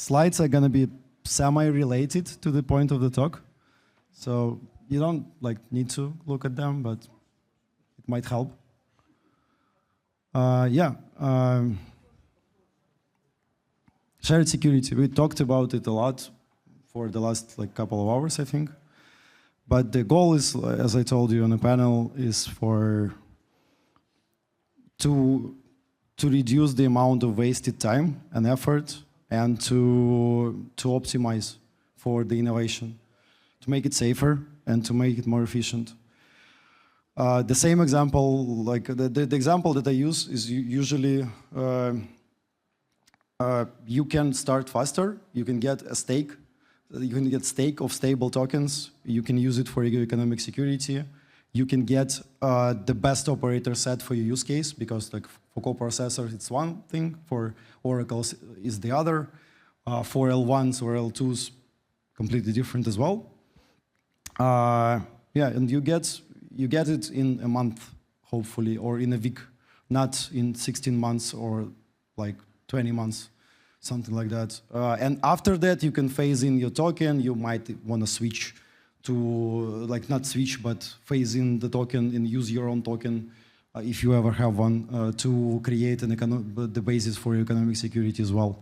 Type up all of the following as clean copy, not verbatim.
slides are going to be semi-related to the point of the talk. So you don't need to look at them, but it might help. Shared security, we talked about it a lot for the last couple of hours, I think. But the goal is, as I told you on the panel, is to reduce the amount of wasted time and effort, and to optimize for the innovation, to make it safer and to make it more efficient. The same example, the example that I use is usually you can start faster, you can get a stake, you can get stake of stable tokens, you can use it for your economic security, you can get the best operator set for your use case, because for coprocessors it's one thing, for oracles is the other, for L1s or L2s completely different as well. And you get it in a month, hopefully, or in a week, not in 16 months or 20 months, something like that. And after that, you can phase in your token. You might want to switch to, not switch, but phase in the token and use your own token, if you ever have one, to create the basis for your economic security as well.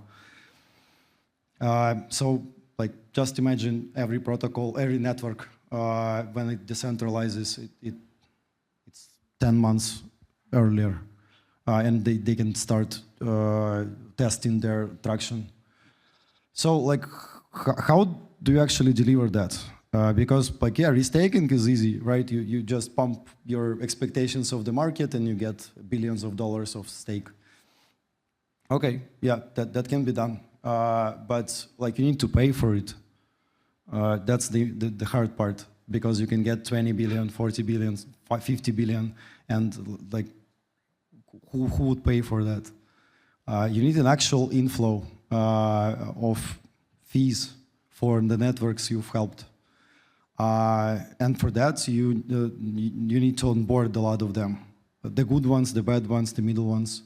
So just imagine every protocol, every network, when it decentralizes, it's 10 months earlier, and they can start testing their traction. So how do you actually deliver that? Because risk-taking is easy, right? You just pump your expectations of the market and you get billions of dollars of stake. Okay, yeah, that can be done. But you need to pay for it. That's the hard part, because you can get 20 billion, 40 billion, 50 billion, and who would pay for that? You need an actual inflow of fees for the networks you've helped. And for that, you need to onboard a lot of them. The good ones, the bad ones, the middle ones.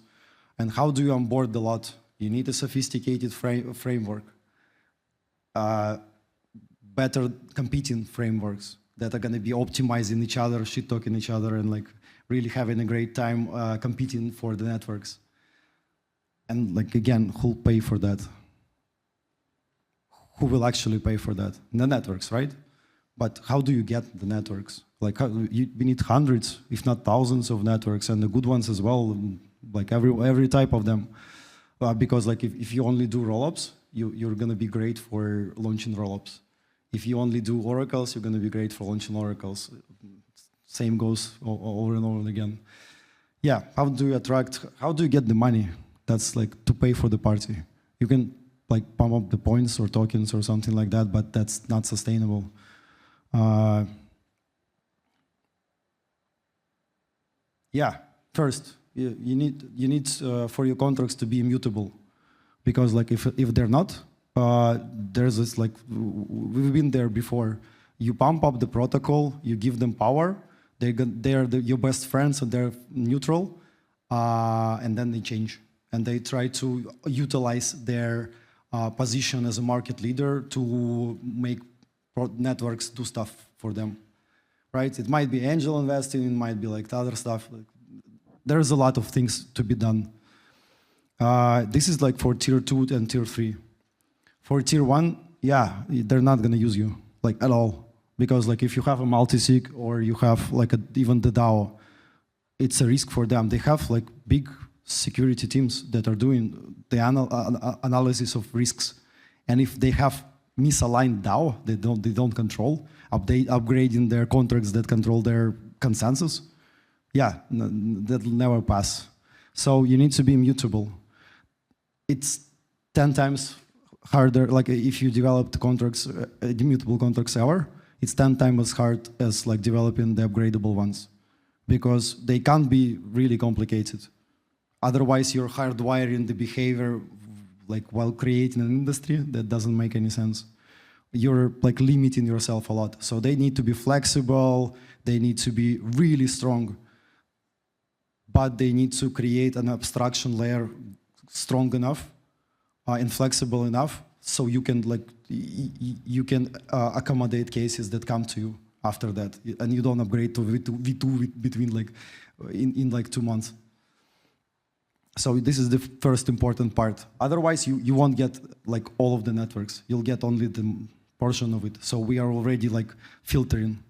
And how do you onboard a lot? You need a sophisticated framework. Better competing frameworks that are going to be optimizing each other, shit-talking each other, and really having a great time competing for the networks. And again, who'll pay for that? Who will actually pay for that? The networks, right? But how do you get the networks? We need hundreds, if not thousands, of networks, and the good ones as well, every type of them. Because if you only do rollups, you're going to be great for launching rollups. If you only do oracles, you're going to be great for launching oracles. Same goes over and over again. Yeah, how do you get the money? That's to pay for the party. You can pump up the points or tokens or something like that, but that's not sustainable. Yeah, first, you need for your contracts to be immutable, because if they're not, there's this we've been there before. You pump up the protocol, you give them power, they're your best friends and they're neutral, and then they change and they try to utilize their position as a market leader to make networks do stuff for them, right? It might be angel investing, it might be other stuff. There's a lot of things to be done. This is for tier 2 and tier 3. For tier 1, yeah, they're not going to use you at all, because if you have a multi-sig or you have even the DAO, it's a risk for them. They have big security teams that are doing the analysis of risks, and if they have misaligned DAO, they don't control, upgrading their contracts that control their consensus, yeah, that'll never pass. So you need to be immutable. It's 10 times harder, if you develop contracts, immutable contracts ever, it's 10 times as hard as developing the upgradable ones, because they can't be really complicated. Otherwise, you're hardwiring the behavior while creating an industry that doesn't make any sense. You're limiting yourself a lot. So they need to be flexible, they need to be really strong, but they need to create an abstraction layer strong enough and flexible enough so you can like you can accommodate cases that come to you after that, and you don't upgrade to V2 between like in like 2 months. So this is the first important part. Otherwise, you won't get like all of the networks. You'll get only the portion of it. So we are already like filtering.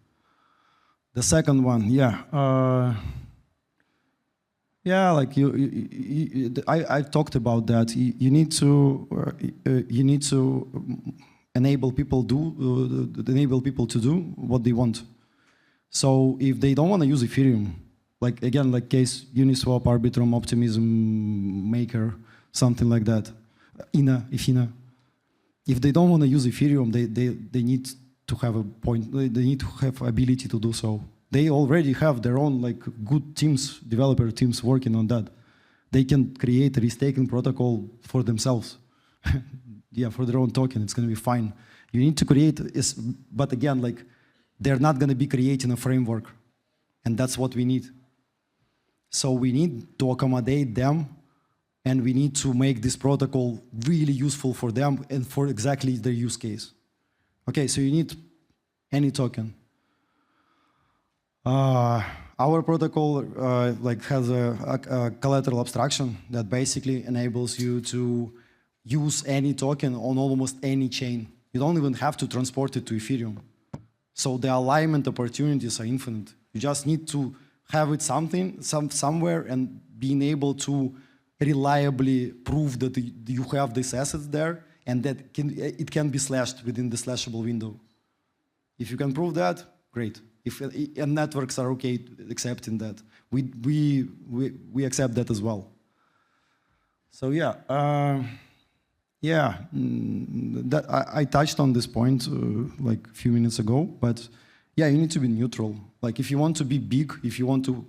The second one, like I talked about that. You need to enable people to do what they want. So if they don't want to use Ethereum, like again, like case Uniswap, Arbitrum, Optimism, Maker, something like that, Ethena. If they don't want to use Ethereum, they need to have a point. They need to have ability to do so. They already have their own like good teams, developer teams working on that. They can create a restaking protocol for themselves. Yeah, for their own token, it's going to be fine. You need to create, but again, like they're not going to be creating a framework, and that's what we need. So we need to accommodate them, and we need to make this protocol really useful for them and for exactly their use case. Okay, so you need any token. Our protocol like has a collateral abstraction that basically enables you to use any token on almost any chain. You don't even have to transport it to Ethereum. So the alignment opportunities are infinite. You just need to have it somewhere and being able to reliably prove that you have these assets there and that it can be slashed within the slashable window. If you can prove that, great. And networks are okay accepting that. We accept that as well. So that I touched on this point like a few minutes ago, but yeah, you need to be neutral. Like if you want to be big, if you want to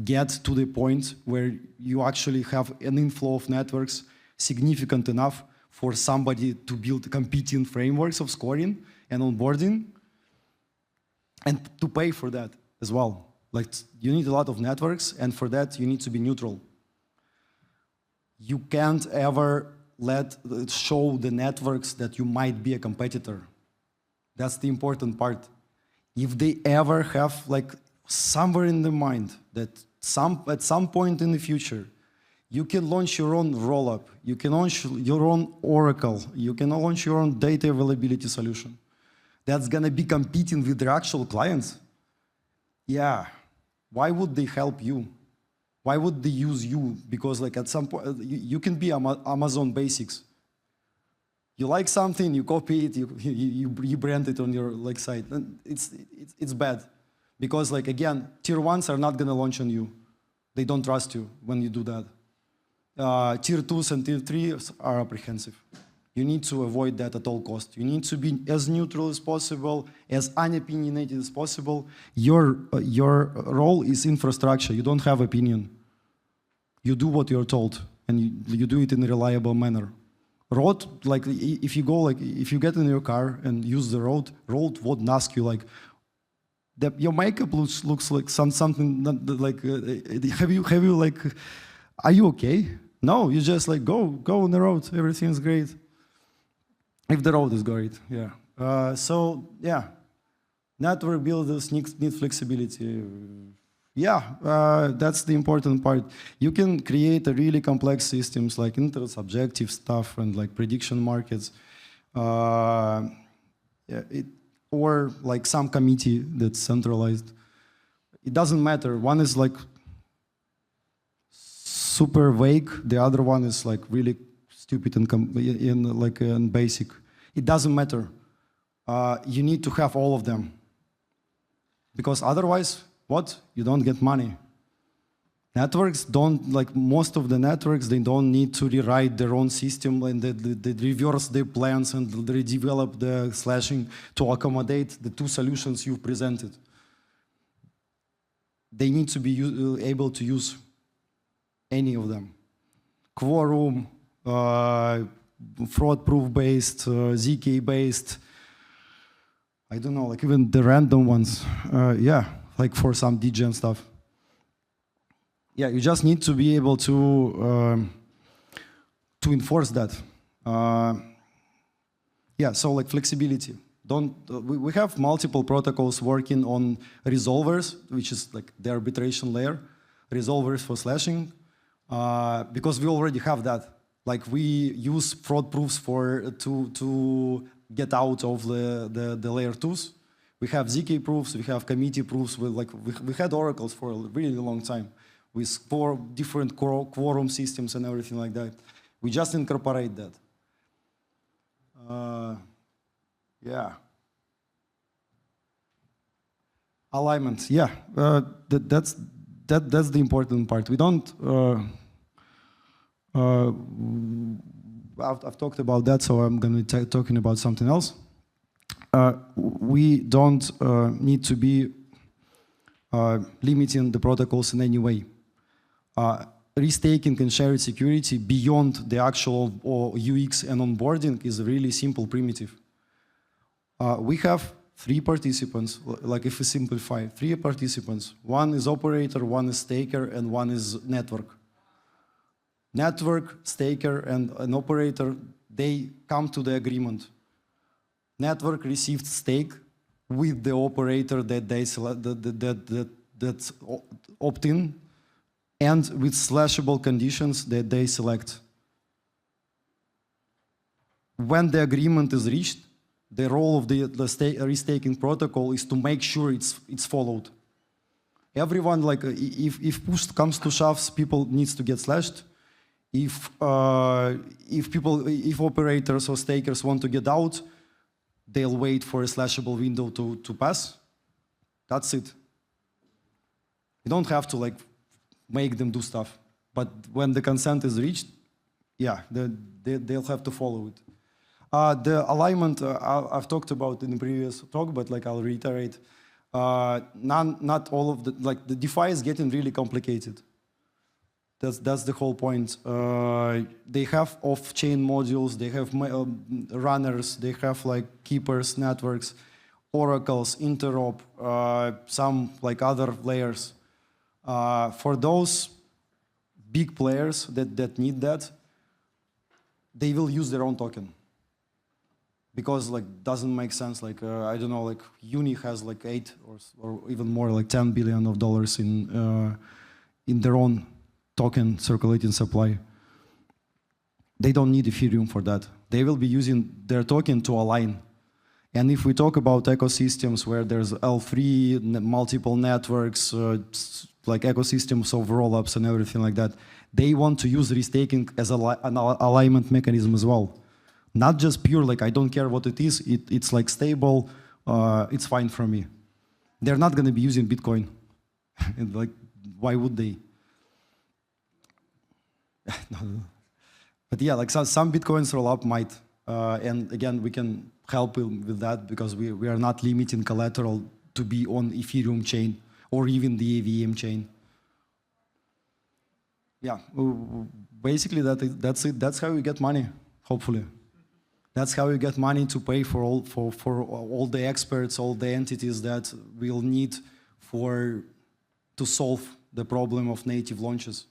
get to the point where you actually have an inflow of networks significant enough for somebody to build competing frameworks of scoring and onboarding, and to pay for that as well. Like you need a lot of networks, and for that you need to be neutral. You can't ever show the networks that you might be a competitor. That's the important part. If they ever have like somewhere in the mind that at some point in the future, you can launch your own rollup, you can launch your own Oracle, you can launch your own data availability solution, that's gonna be competing with their actual clients, yeah, why would they help you? Why would they use you? Because like at some point, you can be Amazon Basics. You like something, you copy it, you brand it on your like site. And it's bad. Because like again, tier ones are not gonna launch on you. They don't trust you when you do that. Tier twos and tier threes are apprehensive. You need to avoid that at all costs. You need to be as neutral as possible, as unopinionated as possible. Your role is infrastructure. You don't have opinion. You do what you're told, and you do it in a reliable manner. Road, like if you get in your car and use the road won't ask you like, your makeup looks like something like, have you like, are you okay? No, you just like go on the road. Everything's great. If the road is great, yeah. So yeah, network builders need flexibility. Yeah, that's the important part. You can create a really complex systems like intersubjective stuff and like prediction markets, or like some committee that's centralized. It doesn't matter. One is like super vague. The other one is like really stupid and basic. It doesn't matter. You need to have all of them, because otherwise, what? You don't get money. Networks don't, like most of the networks, they don't need to rewrite their own system and they reverse their plans and they redevelop the slashing to accommodate the two solutions you've presented. They need to be able to use any of them. Quorum, fraud-proof based, ZK based, I don't know, like even the random ones, yeah, like for some DGen stuff. Yeah, you just need to be able to enforce that. Yeah, so like flexibility. We have multiple protocols working on resolvers, which is like the arbitration layer, resolvers for slashing, because we already have that. Like we use fraud proofs to get out of the layer 2s. We have ZK proofs, we have committee proofs. We had oracles for a really long time with 4 different quorum systems and everything like that. We just incorporate that. Yeah. Alignment, yeah. That's the important part. We don't. I've talked about that, so I'm going to be talking about something else. We don't need to be limiting the protocols in any way. Restaking and shared security beyond the actual UX and onboarding is a really simple primitive. We have 3 participants, like if we simplify, 3 participants. One is operator, one is staker, and one is network. Network, staker, and an operator, they come to the agreement. Network received stake with the operator that they select, that opt-in, and with slashable conditions that they select. When the agreement is reached, the role of the restaking protocol is to make sure it's followed. Everyone, like if push comes to shoves, people needs to get slashed. If operators or stakers want to get out, they'll wait for a slashable window to pass. That's it. You don't have to like make them do stuff. But when the consent is reached, yeah, they'll have to follow it. The alignment I've talked about in the previous talk, but like I'll reiterate. Not all of the DeFi is getting really complicated. That's the whole point. They have off-chain modules, they have runners, they have like keepers, networks, oracles, interop, some like other layers. For those big players that need that, they will use their own token. Because like doesn't make sense. Like I don't know, like Uni has like 8 or even more, like $10 billion in their own token circulating supply. They don't need Ethereum for that. They will be using their token to align. And if we talk about ecosystems where there's L3, multiple networks, like ecosystems of rollups and everything like that, they want to use restaking as an alignment mechanism as well. Not just pure, like I don't care what it is, it's like stable, it's fine for me. They're not going to be using Bitcoin. Like, why would they? But yeah, like some Bitcoins rollup might. And again, we can help with that because we are not limiting collateral to be on Ethereum chain or even the AVM chain. Yeah, basically that's it. That's how you get money, hopefully. That's how you get money to pay for all the experts, all the entities that we'll need to solve the problem of native launches.